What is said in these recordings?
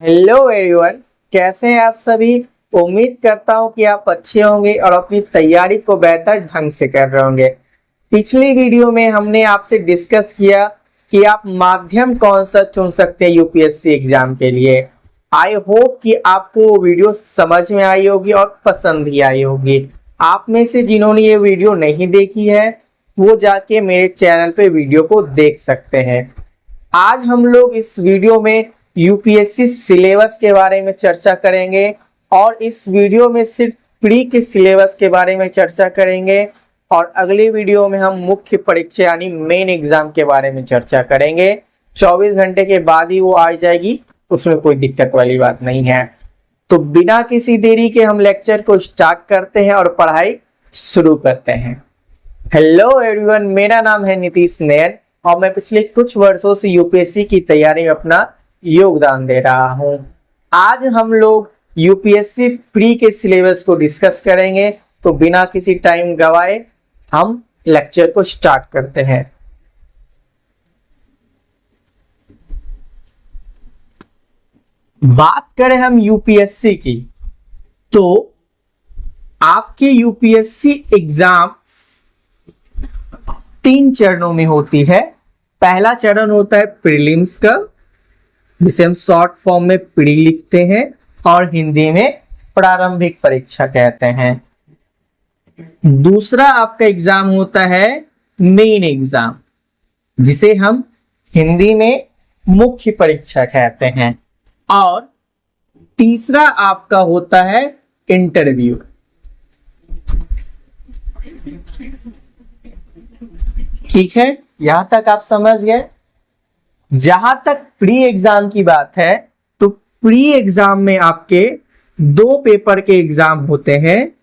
Hello everyone, कैसे हैं आप सभी। उम्मीद करता हूं कि आप अच्छे होंगे और अपनी तैयारी को बेहतर ढंग से कर रहे होंगे। पिछली वीडियो में हमने आपसे डिस्कस किया कि आप माध्यम कौन सा चुन सकते हैं यूपीएससी एग्जाम के लिए। आई होप कि आपको वो वीडियो समझ में आई होगी और पसंद भी आई होगी। आप में से जिन्होंने ये वीडियो नहीं देखी है वो जाके मेरे चैनल पे वीडियो को देख सकते हैं। आज हम लोग इस वीडियो में यूपीएससी सिलेबस के बारे में चर्चा करेंगे और इस वीडियो में सिर्फ प्री के सिलेबस के बारे में चर्चा करेंगे और अगले वीडियो में हम मुख्य परीक्षा यानी मेन एग्जाम के बारे में चर्चा करेंगे। 24 घंटे के बाद ही वो आ जाएगी, उसमें कोई दिक्कत वाली बात नहीं है। तो बिना किसी देरी के हम लेक्चर को स्टार्ट करते हैं और पढ़ाई शुरू करते हैं। हेलो एवरीवन, मेरा नाम है नीतीश नैन और मैं पिछले कुछ वर्षों से यूपीएससी की तैयारी में अपना योगदान दे रहा हूं। आज हम लोग यूपीएससी प्री के सिलेबस को डिस्कस करेंगे, तो बिना किसी टाइम गवाए हम लेक्चर को स्टार्ट करते हैं। बात करें हम यूपीएससी की, तो आपकी यूपीएससी एग्जाम 3 चरणों में होती है। पहला चरण होता है प्रीलिम्स का, जिसे हम शॉर्ट फॉर्म में प्री लिखते हैं और हिंदी में प्रारंभिक परीक्षा कहते हैं। दूसरा आपका एग्जाम होता है मेन एग्जाम, जिसे हम हिंदी में मुख्य परीक्षा कहते हैं। और तीसरा आपका होता है इंटरव्यू। ठीक है, यहां तक आप समझ गए। जहां तक प्री एग्जाम की बात है, तो प्री एग्जाम में आपके 2 पेपर के एग्जाम होते हैं,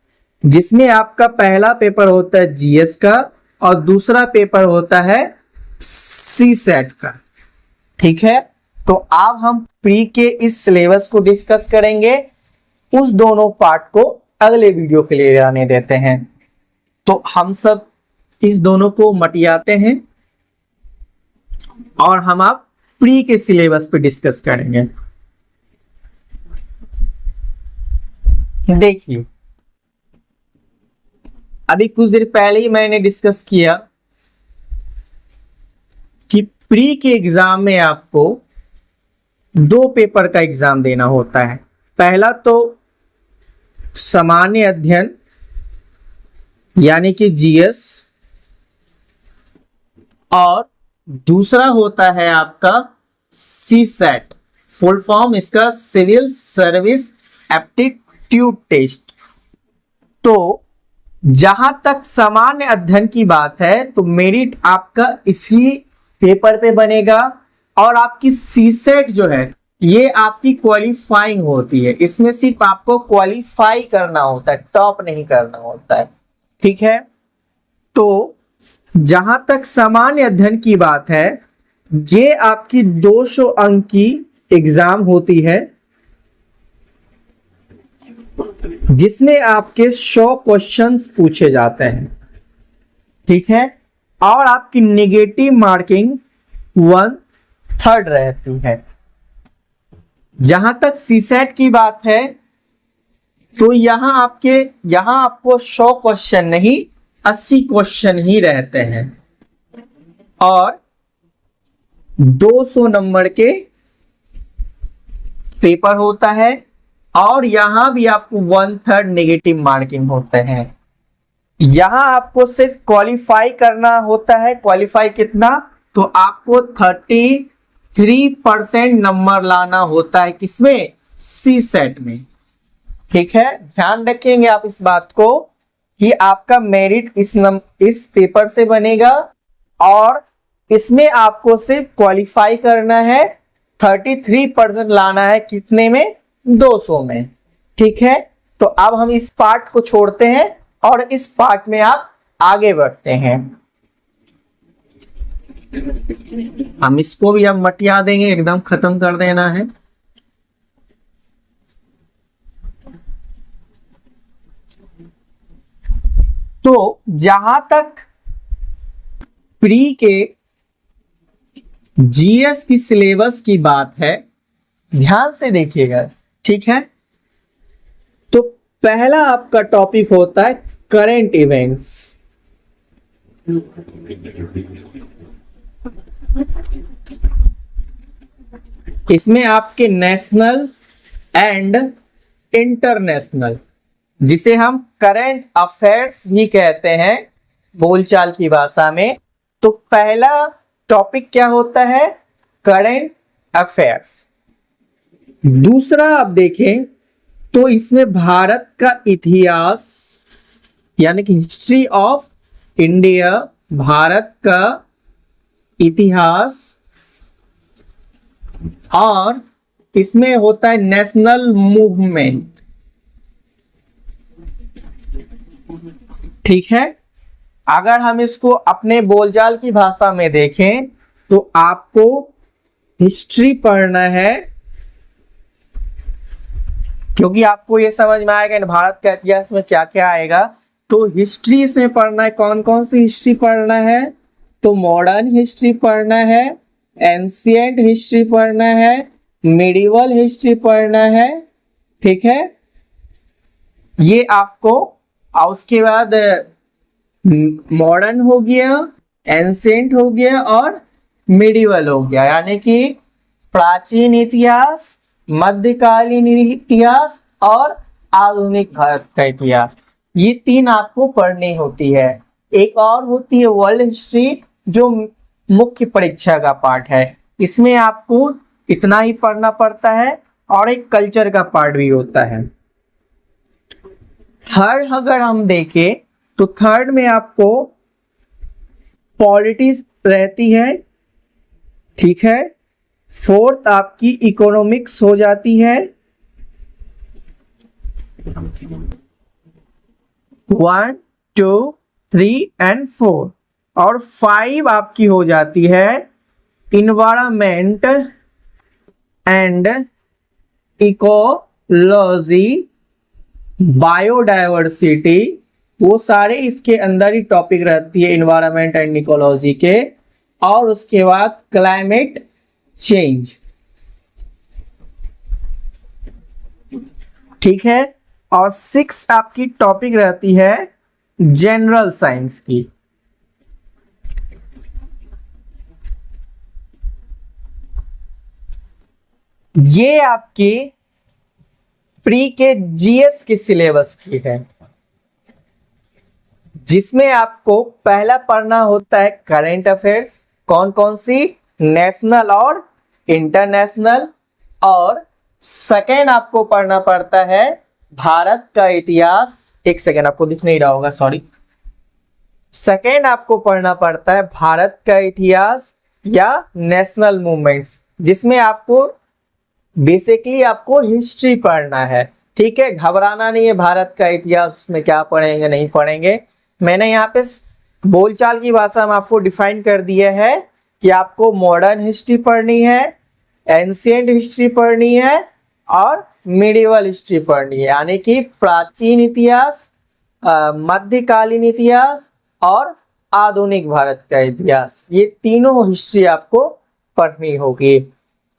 जिसमें आपका पहला पेपर होता है जीएस का और दूसरा पेपर होता है सीसेट का। ठीक है, तो अब हम प्री के इस सिलेबस को डिस्कस करेंगे। उस दोनों पार्ट को अगले वीडियो के लिए आने देते हैं। तो हम सब इस दोनों को मटियाते हैं और हम आप प्री के सिलेबस पे डिस्कस करेंगे। देखिए, अभी कुछ देर पहले ही मैंने डिस्कस किया कि प्री के एग्जाम में आपको 2 पेपर का एग्जाम देना होता है। पहला तो सामान्य अध्ययन यानी कि जीएस, और दूसरा होता है आपका सीसेट। फुल फॉर्म इसका सिविल सर्विस एप्टीट्यूड टेस्ट। तो जहां तक सामान्य अध्ययन की बात है, तो मेरिट आपका इसी पेपर पे बनेगा और आपकी सीसेट जो है ये आपकी क्वालिफाइंग होती है। इसमें सिर्फ आपको क्वालिफाई करना होता है, टॉप नहीं करना होता है। ठीक है, तो जहां तक सामान्य अध्ययन की बात है, ये आपकी 200 अंक की एग्जाम होती है, जिसमें आपके 100 क्वेश्चंस पूछे जाते हैं। ठीक है, और आपकी नेगेटिव मार्किंग 1/3 रहती है। जहां तक सीसेट की बात है, तो यहां आपको 100 क्वेश्चन नहीं 80 क्वेश्चन ही रहते हैं और 200 नंबर के पेपर होता है और यहां भी आपको 1/3 नेगेटिव मार्किंग होते हैं। यहां आपको सिर्फ क्वालिफाई करना होता है। क्वालिफाई कितना? तो आपको 33% नंबर लाना होता है। किसमें? सी सेट में। ठीक है, ध्यान रखेंगे आप इस बात को कि आपका मेरिट इस पेपर से बनेगा और इसमें आपको सिर्फ क्वालिफाई करना है। 33% लाना है कितने में? 200 में। ठीक है, तो अब हम इस पार्ट को छोड़ते हैं और इस पार्ट में आप आगे बढ़ते हैं। हम इसको भी अब मटिया देंगे, एकदम खत्म कर देना है। तो जहां तक प्री के जीएस की सिलेबस की बात है, ध्यान से देखिएगा, ठीक है। तो पहला आपका टॉपिक होता है करंट इवेंट्स। इसमें आपके नेशनल एंड इंटरनेशनल, जिसे हम करंट अफेयर्स भी कहते हैं बोलचाल की भाषा में। तो पहला टॉपिक क्या होता है? Current affairs. दूसरा आप देखें तो इसमें भारत का इतिहास यानी कि हिस्ट्री ऑफ इंडिया, भारत का इतिहास, और इसमें होता है नेशनल मूवमेंट, ठीक है। अगर हम इसको अपने बोलचाल की भाषा में देखें तो आपको हिस्ट्री पढ़ना है, क्योंकि आपको यह समझ में आएगा भारत का इतिहास में क्या क्या आएगा। तो हिस्ट्री इसमें पढ़ना है। कौन कौन सी हिस्ट्री पढ़ना है? तो मॉडर्न हिस्ट्री पढ़ना है, एंशिएंट हिस्ट्री पढ़ना है, मिडिवल हिस्ट्री पढ़ना है, ठीक है। ये आपको, और उसके बाद मॉडर्न हो गया, एंशिएंट हो गया और मिडिवल हो गया, यानी कि प्राचीन इतिहास, मध्यकालीन इतिहास और आधुनिक भारत का इतिहास। ये तीन आपको पढ़नी होती है। एक और होती है वर्ल्ड हिस्ट्री, जो मुख्य परीक्षा का पार्ट है। इसमें आपको इतना ही पढ़ना पड़ता है, और एक कल्चर का पार्ट भी होता है। थर्ड अगर हम देखें तो थर्ड में आपको पॉलिटिक्स रहती है, ठीक है। फोर्थ आपकी इकोनॉमिक्स हो जाती है, 1, 2, 3 एंड 4, और 5 आपकी हो जाती है इन्वायरमेंट एंड इकोलॉजी, बायोडायवर्सिटी, वो सारे इसके अंदर ही टॉपिक रहती है इन्वायरमेंट एंड इकोलॉजी के। और उसके बाद क्लाइमेट चेंज, ठीक है। और 6 आपकी टॉपिक रहती है जनरल साइंस की। ये आपकी प्री के जीएस की सिलेबस की है, जिसमें आपको पहला पढ़ना होता है करंट अफेयर्स, कौन कौन सी, नेशनल और इंटरनेशनल। और सेकेंड आपको पढ़ना पड़ता है भारत का इतिहास। एक सेकेंड, आपको दिख नहीं रहा होगा, सॉरी। सेकेंड आपको पढ़ना पड़ता है भारत का इतिहास या नेशनल मूवमेंट्स, जिसमें आपको बेसिकली आपको हिस्ट्री पढ़ना है, ठीक है। घबराना नहीं है, भारत का इतिहास उसमें क्या पढ़ेंगे नहीं पढ़ेंगे। मैंने यहाँ पे बोलचाल की भाषा में आपको डिफाइन कर दिया है कि आपको मॉडर्न हिस्ट्री पढ़नी है, एंशिएंट हिस्ट्री पढ़नी है और मिडिवल हिस्ट्री पढ़नी है, यानी कि प्राचीन इतिहास, मध्यकालीन इतिहास और आधुनिक भारत का इतिहास। ये तीनों हिस्ट्री आपको पढ़नी होगी।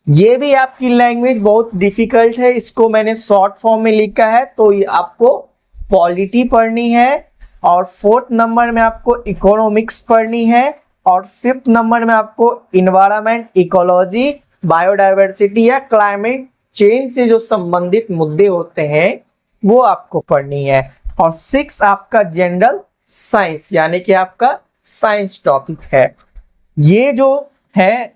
ये भी आपकी लैंग्वेज बहुत डिफिकल्ट है, इसको मैंने शॉर्ट फॉर्म में लिखा है। तो ये आपको पॉलिटी पढ़नी है, और 4th नंबर में आपको इकोनॉमिक्स पढ़नी है, और 5th नंबर में आपको इन्वायरमेंट, इकोलॉजी, बायोडायवर्सिटी या क्लाइमेट चेंज से जो संबंधित मुद्दे होते हैं वो आपको पढ़नी है। और 6 आपका जनरल साइंस, यानी कि आपका साइंस टॉपिक है। ये जो है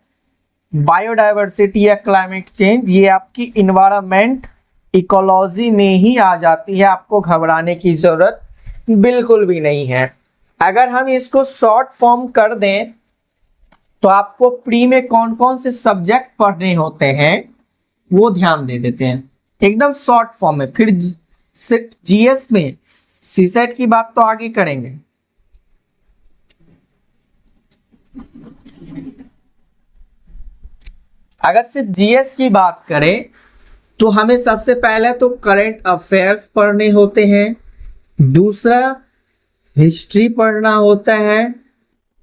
बायोडायवर्सिटी या क्लाइमेट चेंज, ये आपकी इन्वायरमेंट, इकोलॉजी में ही आ जाती है। आपको घबराने की जरूरत बिल्कुल भी नहीं है। अगर हम इसको शॉर्ट फॉर्म कर दें तो आपको प्री में कौन कौन से सब्जेक्ट पढ़ने होते हैं वो ध्यान दे देते हैं, एकदम शॉर्ट फॉर्म में। फिर सिर्फ जीएस में सीसेट की बात तो आगे करेंगे। अगर सिर्फ जीएस की बात करें तो हमें सबसे पहले तो करंट अफेयर्स पढ़ने होते हैं, दूसरा हिस्ट्री पढ़ना होता है।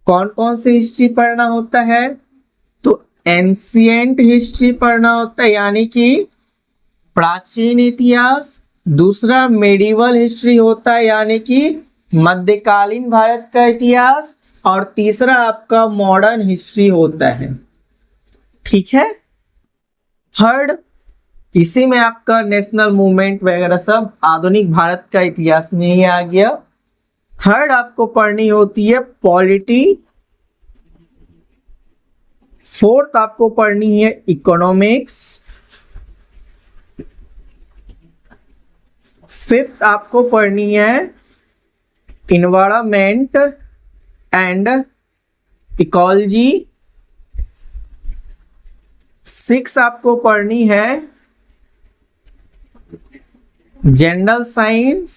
कौन कौन सी हिस्ट्री पढ़ना होता है? तो एंशियंट हिस्ट्री पढ़ना होता है यानी कि प्राचीन इतिहास। दूसरा मेडिवल हिस्ट्री होता है यानी कि मध्यकालीन भारत का इतिहास। और तीसरा आपका मॉडर्न हिस्ट्री होता है। ठीक है। थर्ड, इसी में आपका नेशनल मूवमेंट वगैरह सब आधुनिक भारत का इतिहास में ही आ गया। थर्ड आपको पढ़नी होती है पॉलिटी। फोर्थ आपको पढ़नी है इकोनॉमिक्स। फिफ्थ आपको पढ़नी है इन्वायरमेंट एंड इकोलॉजी। सिक्स आपको पढ़नी है जनरल साइंस।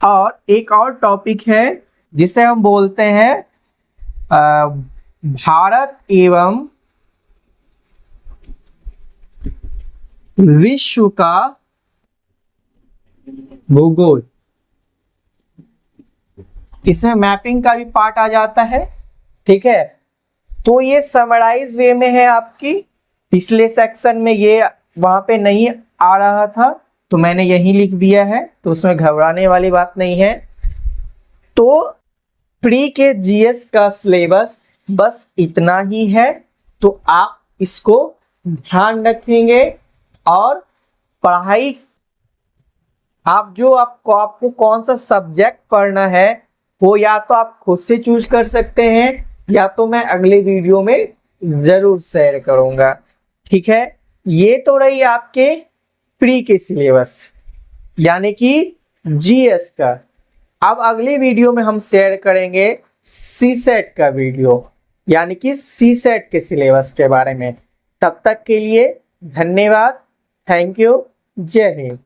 और एक और टॉपिक है जिसे हम बोलते हैं भारत एवं विश्व का भूगोल। इसमें मैपिंग का भी पार्ट आ जाता है। ठीक है। तो ये समराइज वे में है आपकी। पिछले सेक्शन में ये वहां पे नहीं आ रहा था तो मैंने यही लिख दिया है, तो उसमें घबराने वाली बात नहीं है। तो प्री के जीएस का सिलेबस बस इतना ही है, तो आप इसको ध्यान रखेंगे और पढ़ाई आपको कौन सा सब्जेक्ट पढ़ना है वो या तो आप खुद से चूज कर सकते हैं या तो मैं अगले वीडियो में जरूर शेयर करूंगा। ठीक है। ये तो रही आपके प्री के सिलेबस यानी कि जीएस का। अब अगले वीडियो में हम शेयर करेंगे सी सेट का वीडियो यानी कि सी सेट के सिलेबस के बारे में। तब तक के लिए धन्यवाद। Thank you. जय हिंद।